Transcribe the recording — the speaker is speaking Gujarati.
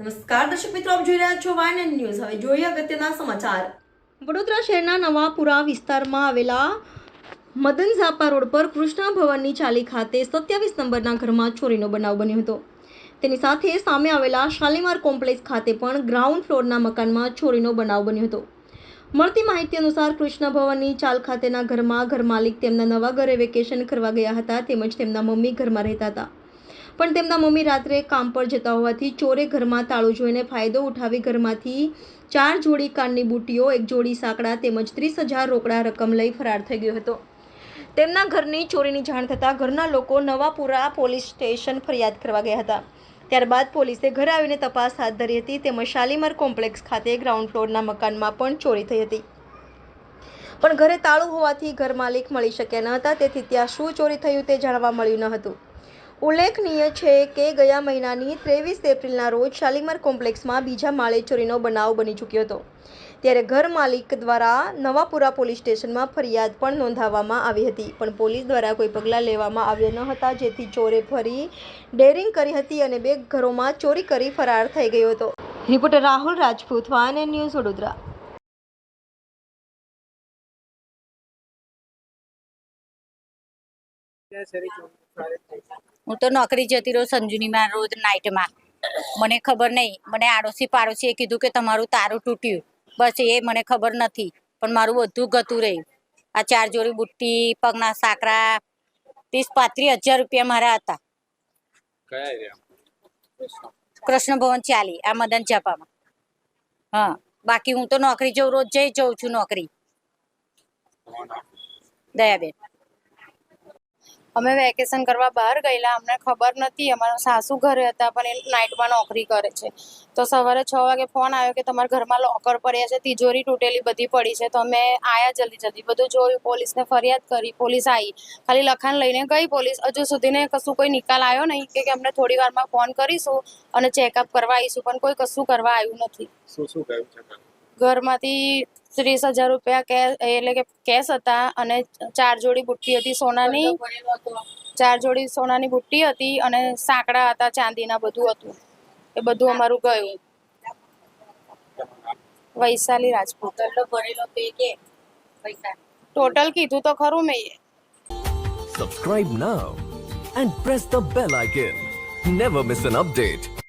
નમસ્કાર દર્શક મિત્રો, આપ જોઈ રહ્યા છો વાયન ન્યૂઝ. હવે જોઈએ અગત્યના સમાચાર. વડોદરા શહેરના નવાપુરા વિસ્તારમાં આવેલા મદન ઝાપા રોડ પર કૃષ્ણ ભવનની ચાલી ખાતે 27 નંબરના ઘરમાં ચોરીનો બનાવ બન્યો હતો. તેની સાથે સામે આવેલા શાલીમાર કોમ્પ્લેક્સ ખાતે પણ ગ્રાઉન્ડ ફ્લોરના મકાનમાં ચોરીનો બનાવ બન્યો હતો. મળતી માહિતી અનુસાર કૃષ્ણ ભવનની ચાલ ખાતેના ઘરમાં ઘરમાલિક તેમના નવા ઘરે વેકેશન કરવા ગયા હતા, તેમજ તેમના મમ્મી ઘરમાં રહેતા હતા. પણ તેમના મમ્મી રાત્રે કામ પર જતા હોવાથી ચોરે ઘરમાં તાળું જોઈને ફાયદો ઉઠાવી ઘરમાંથી 4 જોડી કાનની બુટ્ટીઓ, 1 જોડી સાંકડા તેમજ 30,000 રોકડા રકમ લઈ ફરાર થઈ ગયો હતો. તેમના ઘરની ચોરીની જાણ થતાં ઘરના લોકો નવાપુરા પોલીસ સ્ટેશન ફરિયાદ કરવા ગયા હતા. ત્યારબાદ પોલીસે ઘરે આવીને તપાસ હાથ ધરી હતી. તેમજ શાલીમાર કોમ્પ્લેક્સ ખાતે ગ્રાઉન્ડ ફ્લોરના મકાનમાં પણ ચોરી થઈ હતી. પણ ઘરે તાળું હોવાથી ઘર માલિક મળી શક્યા ન હતા, તેથી ત્યાં શું ચોરી થયું તે જાણવા મળ્યું ન હતું. ઉલ્લેખનીય છે કે ગયા મહિનાની 23 એપ્રિલના રોજ શાલીમાર કોમ્પ્લેક્સમાં બીજા માળે ચોરીનો બનાવ બની ચૂક્યો હતો. ત્યારે ઘર માલિક દ્વારા નવાપુરા પોલીસ સ્ટેશનમાં ફરિયાદ પણ નોંધાવવામાં આવી હતી, પણ પોલીસ દ્વારા કોઈ પગલાં લેવામાં આવ્યા ન હતા, જેથી ચોરે ફરી ડેરિંગ કરી હતી અને 2 ઘરોમાં ચોરી કરી ફરાર થઈ ગયો હતો. રિપોર્ટર રાહુલ રાજપૂત, વાયન ન્યૂઝ, વડોદરા. હું તો નોકરી જતી રહું સંજુનીમાં રોજ નાઇટમાં. મને ખબર નહીં, મને આડોશી પાડોશીએ કીધું કે તમારું તારું તૂટ્યું. બસ એ મને ખબર નથી, પણ મારું બધું ગતું રહ્યું. આ 4 જોડી બુટ્ટી, પગના સાંકડા, 30-35 હજાર રૂપિયા મારા હતા. કૃષ્ણ ભવન ચાલી આ મદન ઝાપામાં. હા, બાકી હું તો નોકરી જઉં, રોજ જઉં છું નોકરી. દયાબેન. અમે વેકેશન કરવા બહાર ગયેલા, અમને ખબર નથી. અમારા સાસુ ઘરે હતા, પણ એ નાઇટમાં નોકરી કરે છે. તો સવારે 6 વાગે ફોન આવ્યો કે તમારા ઘરમાં લોકર પડ્યા છે, તિજોરી તૂટેલી બધી પડી છે. તો અમે આયા જલ્દી બધું જોયું, પોલીસને ફરિયાદ કરી, પોલીસ આવી. ખાલી લખાણ લઈને ગઈ પોલીસ, હજુ સુધીને કશું કોઈ નિકાલ આવ્યો નહીં કે અમને થોડી વારમાં ફોન કરીશું અને ચેકઅપ કરવા આવીશું, પણ કોઈ કશું કરવા આવ્યું નથી. શું કહ્યું છે? ઘરમાંથી 30,000 રૂપિયા એટલે કે કેશ હતા અને 4 જોડી બુટ્ટી હતી સોનાની. 4 જોડી સોનાની બુટ્ટી હતી અને સાંકડા હતા ચાંદીના, બધું હતું. એ બધું અમારું ગયું. વૈશાલી રાજપૂત. ટોટલ કીધું તો ખરું મેં. Subscribe now and press the bell icon. Never miss an update.